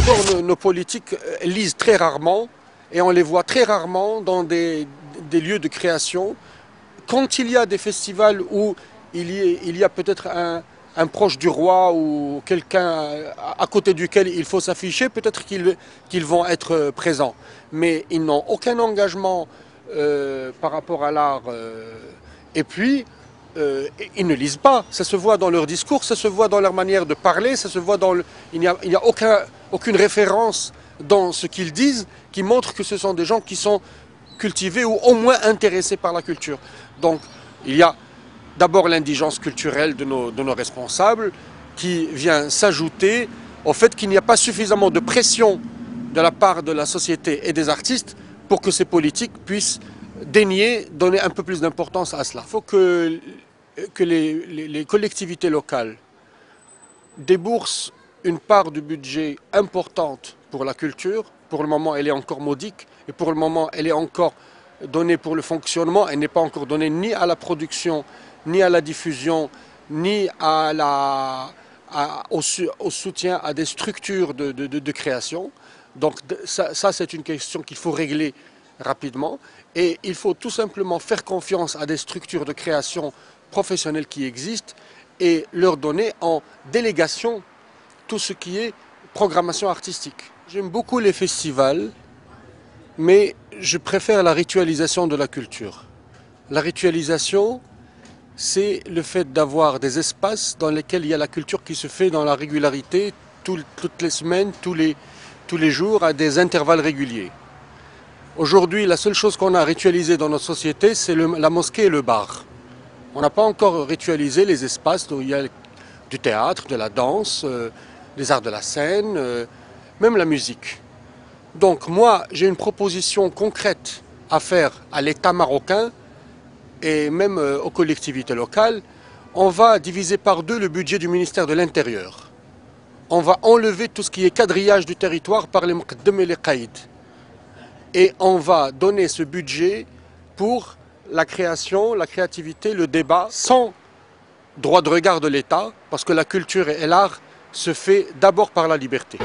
D'abord, nos politiques lisent très rarement et on les voit très rarement dans des lieux de création. Quand il y a des festivals où il y a peut-être un proche du roi ou quelqu'un à côté duquel il faut s'afficher, peut-être qu'ils vont être présents. Mais ils n'ont aucun engagement par rapport à l'art. Et puis, ils ne lisent pas. Ça se voit dans leur discours, ça se voit dans leur manière de parler, ça se voit il n'y a aucune référence dans ce qu'ils disent qui montre que ce sont des gens qui sont cultivés ou au moins intéressés par la culture. Donc, il y a d'abord l'indigence culturelle de nos responsables qui vient s'ajouter au fait qu'il n'y a pas suffisamment de pression de la part de la société et des artistes pour que ces politiques puissent daigner donner un peu plus d'importance à cela. Il faut que les collectivités locales déboursent une part du budget importante pour la culture. Pour le moment, elle est encore modique et pour le moment, elle est encore donnée pour le fonctionnement. Elle n'est pas encore donnée ni à la production, ni à la diffusion, ni au soutien à des structures de création. Donc ça c'est une question qu'il faut régler rapidement. Et il faut tout simplement faire confiance à des structures de création professionnelles qui existent et leur donner en délégation tout ce qui est programmation artistique. J'aime beaucoup les festivals, mais je préfère la ritualisation de la culture. La ritualisation, c'est le fait d'avoir des espaces dans lesquels il y a la culture qui se fait dans la régularité, toutes les semaines, tous les jours, à des intervalles réguliers. Aujourd'hui, la seule chose qu'on a ritualisée dans notre société, c'est la mosquée et le bar. On n'a pas encore ritualisé les espaces où il y a du théâtre, de la danse, des arts de la scène, même la musique. Donc moi, j'ai une proposition concrète à faire à l'État marocain et même aux collectivités locales. On va diviser par deux le budget du ministère de l'Intérieur. On va enlever tout ce qui est quadrillage du territoire par les muqaddam et les qaïd. Et on va donner ce budget pour la création, la créativité, le débat, sans droit de regard de l'État, parce que la culture et l'art se fait d'abord par la liberté.